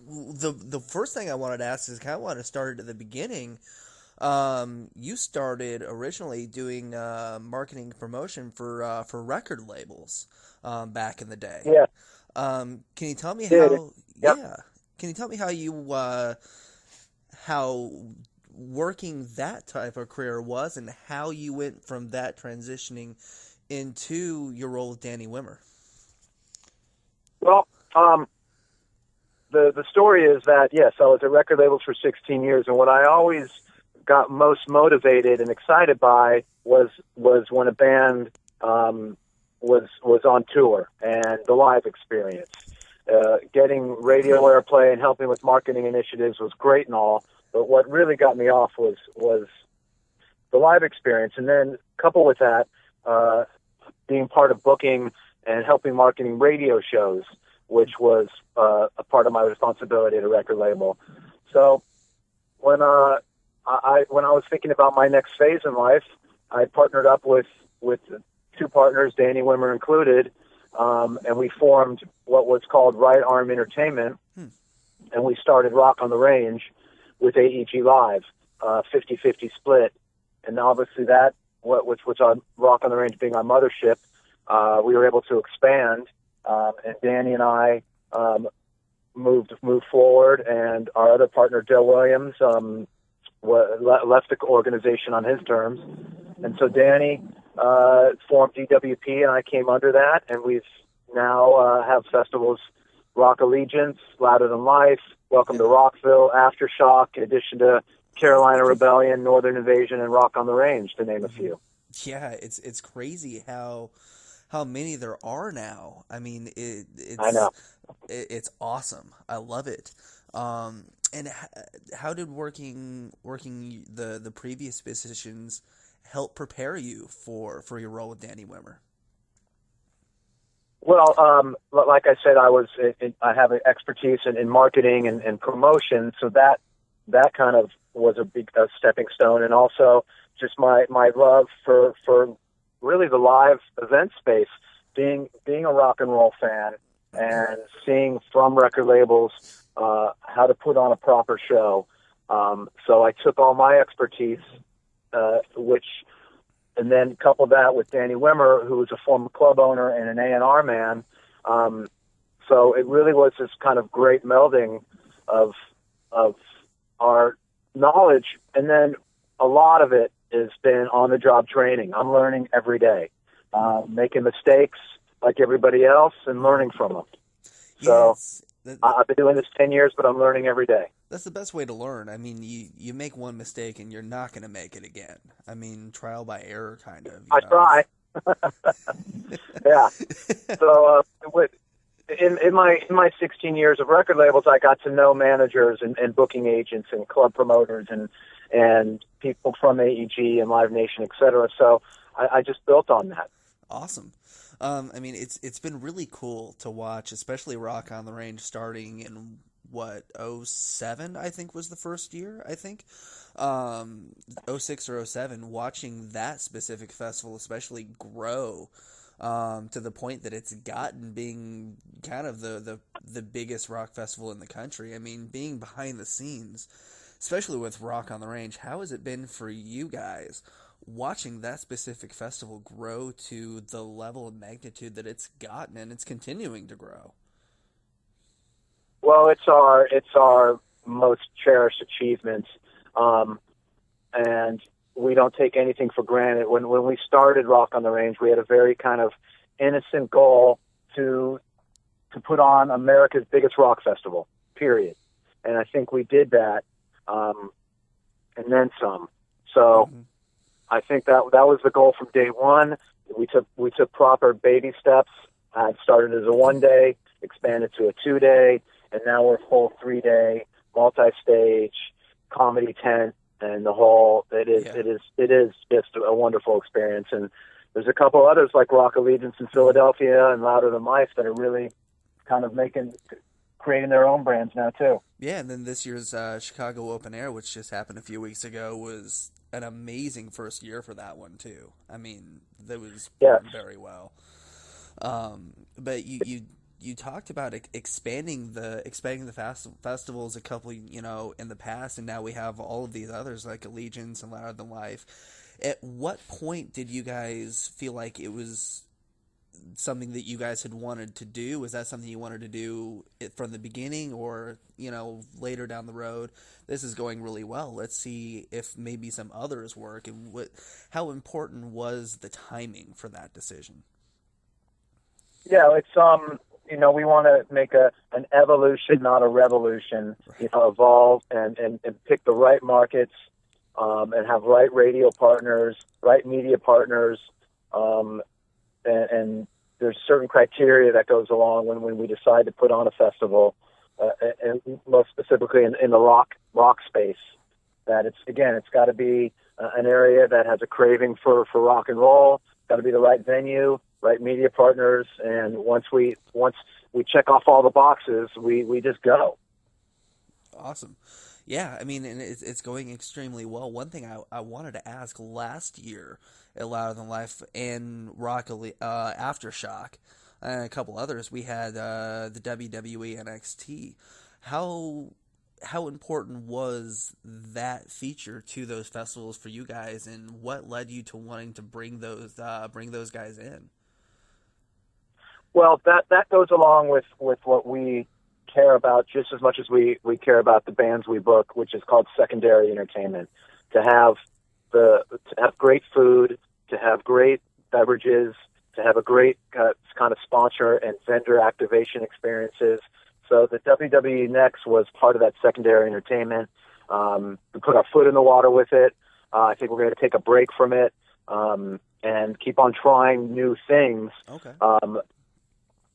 the first thing I wanted to ask is kind of want to start at the beginning. You started originally doing marketing promotion for record labels back in the day. Yeah, Can you tell me did. how? Yep. Yeah, can you tell me how working that type of career was, and how you went from that transitioning into your role with Danny Wimmer? Well, the story is that yes, I was at record labels for 16 years, and what I always got most motivated and excited by was when a band was on tour and the live experience. Getting radio airplay and helping with marketing initiatives was great and all, but what really got me off was the live experience, and then coupled with that, being part of booking and helping marketing radio shows, which was a part of my responsibility at a record label. So when when I was thinking about my next phase in life, I partnered up with two partners, Danny Wimmer included, and we formed what was called Right Arm Entertainment, and we started Rock on the Range with AEG Live, 50-50 split, and obviously that, which on Rock on the Range being our mothership, we were able to expand, and Danny and I moved forward, and our other partner, Dale Williams, left the organization on his terms, and so Danny formed DWP, and I came under that, and we've now have festivals, Rock Allegiance, Louder Than Life, Welcome to Rockville, Aftershock, in addition to Carolina Rebellion, Northern Invasion, and Rock on the Range, to name a few. Yeah, it's crazy how many there are now. I mean, I know. it's awesome. I love it. And how did working the previous positions help prepare you for your role with Danny Wimmer? Well, like I said, I have an expertise in marketing and promotion, so that kind of was a stepping stone, and also just my love for really the live event space, being a rock and roll fan and seeing from record labels how to put on a proper show. So I took all my expertise, and then coupled that with Danny Wimmer, who was a former club owner and an A&R man. So it really was this kind of great melding of our knowledge, and then a lot of it has been on-the-job training. I'm learning every day, making mistakes like everybody else and learning from them. So Yes, I've been doing this 10 years, but I'm learning every day. that's the best way to learn. I mean, you make one mistake and you're not going to make it again. I mean, trial by error, kind of. I try. Yeah. So in my 16 years of record labels, I got to know managers and booking agents and club promoters and people from AEG and Live Nation, et cetera. So I just built on that. Awesome. I mean, it's been really cool to watch, especially Rock on the Range starting in what, '07, I think was the first year, I think. '06 or '07, watching that specific festival especially grow to the point that it's gotten being kind of the biggest rock festival in the country. I mean, being behind the scenes, especially with Rock on the Range, how has it been for you guys watching that specific festival grow to the level of magnitude that it's gotten, and it's continuing to grow? Well, it's our most cherished achievement, and we don't take anything for granted. When we started Rock on the Range, we had a very kind of innocent goal to put on America's biggest rock festival, period. And I think we did that, and then some. So I think that was the goal from day one. We took proper baby steps. I started as a 1-day, expanded to a 2-day, and now we're a full 3-day, multi-stage comedy tent, and the whole. It is just a wonderful experience. And there's a couple others like Rock Allegiance in Philadelphia and Louder Than Life that are really kind of creating their own brands now too. Yeah, and then this year's Chicago Open Air, which just happened a few weeks ago, was an amazing first year for that one too. I mean, that was Yes. very well. But you talked about expanding the festivals a couple, in the past, and now we have all of these others like Allegiance and Louder Than Life. At what point did you guys feel like it was something that you guys had wanted to do? Was that something you wanted to do from the beginning, or later down the road, this is going really well, let's see if maybe some others work? And how important was the timing for that decision? Yeah, it's we want to make an evolution, not a revolution. Right. Evolve and pick the right markets, and have right radio partners, right media partners, and there's certain criteria that goes along when we decide to put on a festival, and most specifically in the rock space. That it's got to be an area that has a craving for rock and roll. It's got to be the right venue, right media partners, and once we check off all the boxes, we just go. Awesome. Yeah, I mean, and it's going extremely well. One thing I wanted to ask, last year at Louder Than Life and Aftershock and a couple others, we had the WWE NXT. How important was that feature to those festivals for you guys, and what led you to wanting to bring those guys in? Well, that goes along with what we care about just as much as we care about the bands we book, which is called secondary entertainment. To have great food, to have great beverages, to have a great kind of sponsor and vendor activation experiences. So the WWE Next was part of that secondary entertainment. We put our foot in the water with it. I think we're going to take a break from it, and keep on trying new things. Okay.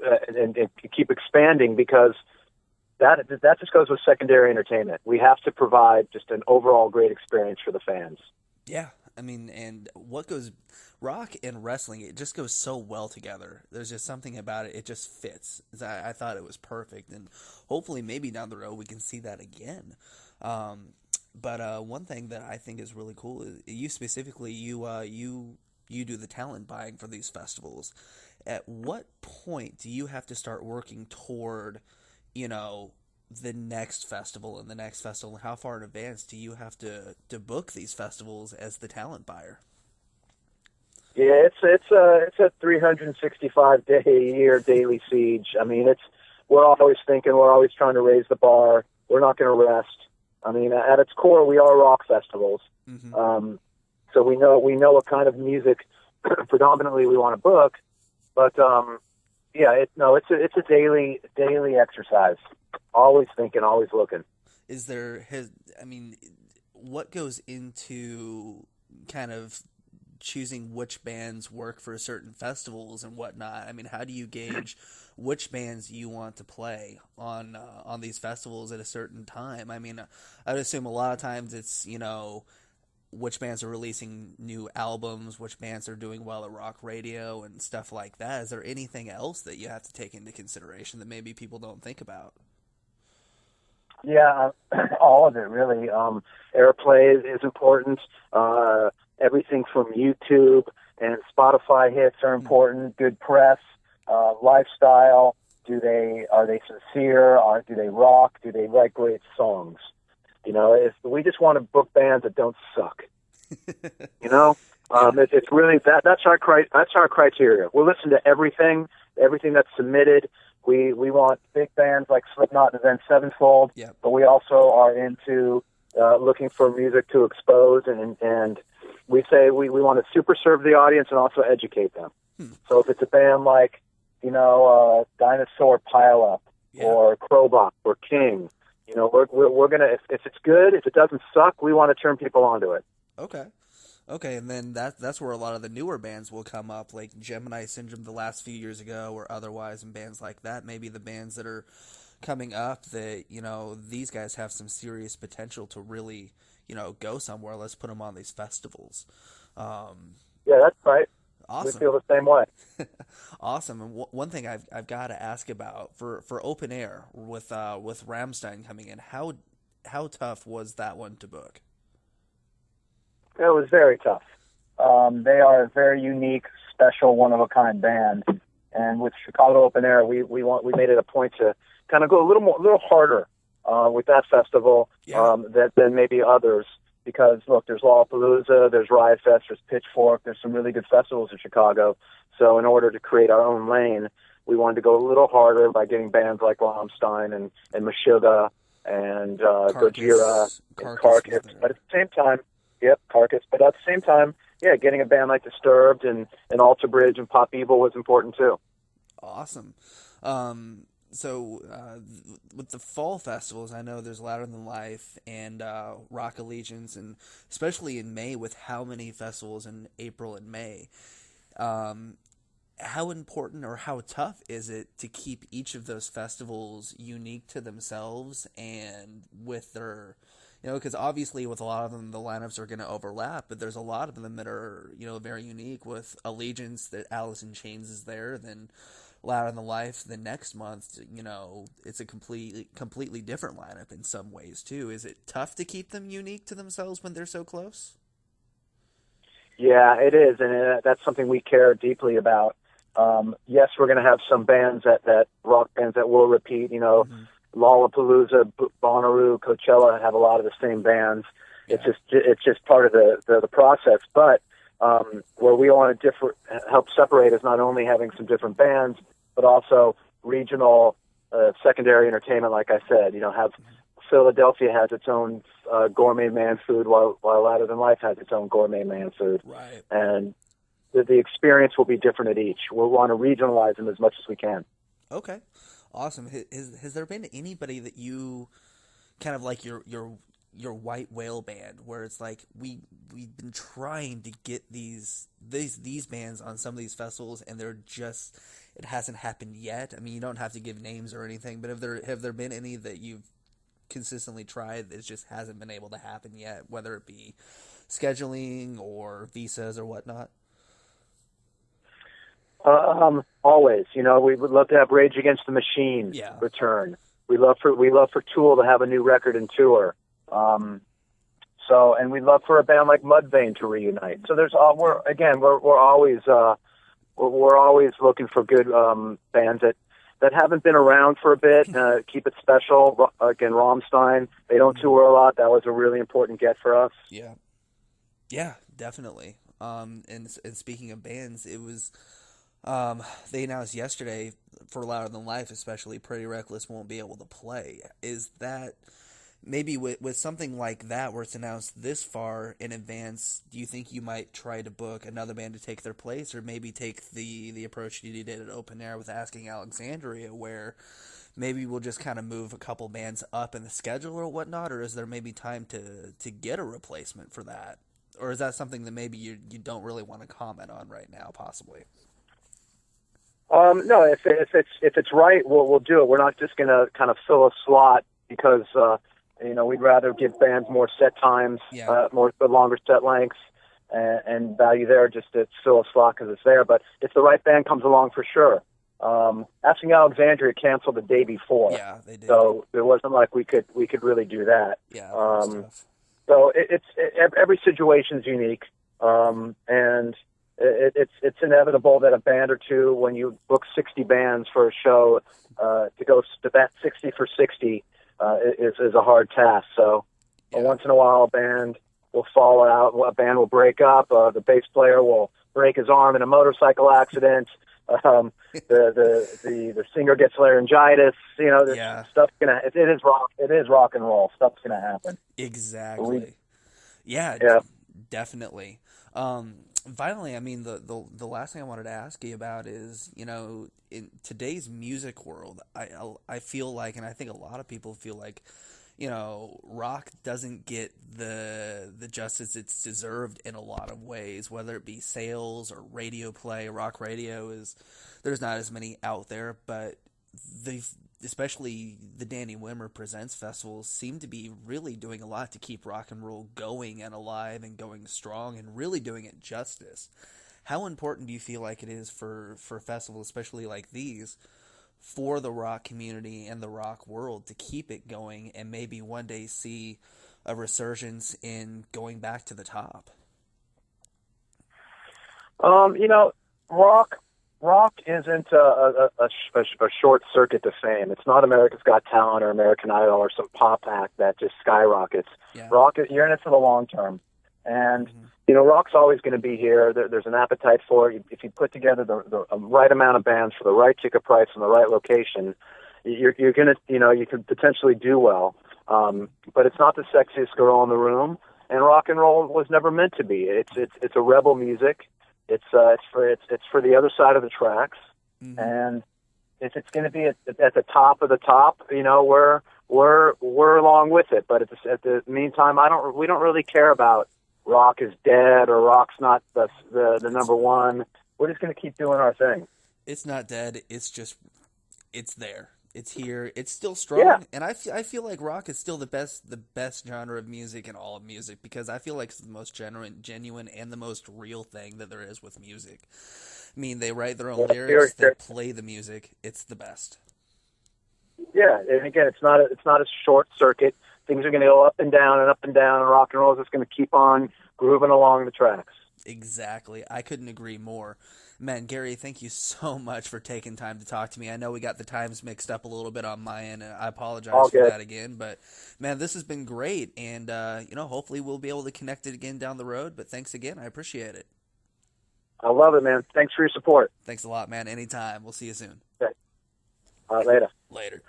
And keep expanding, because that just goes with secondary entertainment. We have to provide just an overall great experience for the fans. Yeah, I mean, and rock and wrestling, it just goes so well together. There's just something about it; it just fits. I thought it was perfect, and hopefully, maybe down the road we can see that again. But one thing that I think is really cool is you specifically you do the talent buying for these festivals. At what point do you have to start working toward, the next festival and the next festival? And how far in advance do you have to book these festivals as the talent buyer? Yeah, it's a 365 day a year daily siege. I mean, we're always thinking, we're always trying to raise the bar. We're not going to rest. I mean, at its core, we are rock festivals. Mm-hmm. So we know what kind of music predominantly we want to book. But it's a daily exercise. Always thinking, always looking. What goes into kind of choosing which bands work for certain festivals and whatnot? I mean, how do you gauge which bands you want to play on these festivals at a certain time? I mean, I would assume a lot of times it's, which bands are releasing new albums, which bands are doing well at rock radio and stuff like that. Is there anything else that you have to take into consideration that maybe people don't think about? Yeah, all of it, really. Airplay is important. Everything from YouTube and Spotify hits are important. Good press, lifestyle. Are they sincere? Do they rock? Do they write great songs? We just want to book bands that don't suck. It's really that's our criteria. We'll listen to everything that's submitted. We want big bands like Slipknot and Avenged Sevenfold, yep. But we also are into looking for music to expose, and we say we want to super serve the audience and also educate them. So if it's a band like Dinosaur Pile Up, yeah, or Crowbot or King, we're gonna, if it's good, if it doesn't suck, we want to turn people onto it. Okay, and then that's where a lot of the newer bands will come up, like Gemini Syndrome the last few years ago, or otherwise, and bands like that. Maybe the bands that are coming up that, these guys have some serious potential to really, go somewhere. Let's put them on these festivals. Yeah, that's right. Awesome. We feel the same way. Awesome. And one thing I've got to ask about for open air with Rammstein coming in, how tough was that one to book? It was very tough. They are a very unique, special, one-of-a-kind band. And with Chicago Open Air, we made it a point to kind of go a little harder with that festival than maybe others. Because look, there's Lollapalooza, there's Riot Fest, there's Pitchfork, there's some really good festivals in Chicago. So in order to create our own lane, we wanted to go a little harder by getting bands like Rammstein and Meshuggah and Gojira and Carcass. But at the same time, Carcass. But at the same time, getting a band like Disturbed and Alter Bridge and Pop Evil was important too. Awesome. So with the fall festivals, I know there's Louder Than Life and Rock Allegiance, and especially in May with how many festivals in April and May. How important or how tough is it to keep each of those festivals unique to themselves and with their, because obviously with a lot of them the lineups are going to overlap, but there's a lot of them that are, very unique. With Allegiance, that Alice in Chains is there, then Louder Than Life the next month, it's a completely different lineup in some ways too. Is it tough to keep them unique to themselves when they're so close? Yeah, it is, and that's something we care deeply about. Yes, we're going to have some bands that rock bands that will repeat. Lollapalooza, Bonnaroo, Coachella have a lot of the same bands. Yeah. It's just part of the process. But where we want to help separate is not only having some different bands, but also regional secondary entertainment. Like I said, have Philadelphia has its own gourmet man food, while Louder Than Life has its own gourmet man food. Right. And the experience will be different at each. We'll want to regionalize them as much as we can. Okay, awesome. Has there been anybody that you kind of like your white whale band, where it's like we've been trying to get these bands on some of these festivals, and it hasn't happened yet? I mean, you don't have to give names or anything, but have there been any that you've consistently tried that just hasn't been able to happen yet, whether it be scheduling or visas or whatnot? Always, we would love to have Rage Against the Machine return. We love for Tool to have a new record and tour. And we'd love for a band like Mudvayne to reunite. So we're always looking for good bands that haven't been around for a bit. Keep it special. Again, Rammstein, they don't tour a lot. That was a really important get for us. Yeah, definitely. And speaking of bands, it was. They announced yesterday for Louder Than Life, especially Pretty Reckless won't be able to play. Is that maybe with something like that, where it's announced this far in advance, do you think you might try to book another band to take their place, or maybe take the approach you did at Open Air with Asking Alexandria, where maybe we'll just kind of move a couple bands up in the schedule or whatnot, or is there maybe time to get a replacement for that? Or is that something that maybe you don't really want to comment on right now, possibly? No, if it's right, we'll do it. We're not just going to kind of fill a slot because we'd rather give bands more set times, more longer set lengths, and value there just to fill a slot because it's there. But if the right band comes along, for sure. Asking Alexandria canceled the day before, they did. So it wasn't like we could really do that. So every situation's unique, and. It's inevitable that a band or two, when you book 60 bands for a show, to go to that 60 for 60 is a hard task. So once in a while, a band will fall out, a band will break up, the bass player will break his arm in a motorcycle accident, the singer gets laryngitis. Stuff's gonna. It is rock. It is rock and roll. Stuff's gonna happen. Exactly. Definitely. Finally, I mean, the last thing I wanted to ask you about is, in today's music world, I feel like, and I think a lot of people feel like, rock doesn't get the justice it's deserved in a lot of ways, whether it be sales or radio play. Rock radio there's not as many out there, but especially the Danny Wimmer Presents festivals seem to be really doing a lot to keep rock and roll going and alive and going strong and really doing it justice. How important do you feel like it is for festivals, especially like these, for the rock community and the rock world to keep it going and maybe one day see a resurgence in going back to the top? Rock rock isn't a short circuit to fame. It's not America's Got Talent or American Idol or some pop act that just skyrockets. Yeah. Rock, you're in it for the long term. And, rock's always going to be here. There's an appetite for it. If you put together the right amount of bands for the right ticket price and the right location, you're going to, you can potentially do well. But it's not the sexiest girl in the room. And rock and roll was never meant to be. It's a rebel music. It's for the other side of the tracks, and if it's going to be at the top of the top, we're along with it. But at the meantime, we don't really care about rock is dead or rock's not the number one. We're just going to keep doing our thing. It's not dead. It's there. It's here. It's still strong, and I feel like rock is still the best genre of music in all of music, because I feel like it's the most genuine, and the most real thing that there is with music. I mean, they write their own lyrics, they play the music. It's the best. Yeah, and again, it's not a short circuit. Things are going to go up and down, and rock and roll is just going to keep on grooving along the tracks. Exactly. I couldn't agree more. Man, Gary, thank you so much for taking time to talk to me. I know we got the times mixed up a little bit on my end, and I apologize for that again. But, man, this has been great, and, hopefully we'll be able to connect it again down the road. But thanks again. I appreciate it. I love it, man. Thanks for your support. Thanks a lot, man. Anytime. We'll see you soon. Okay. Later. Later.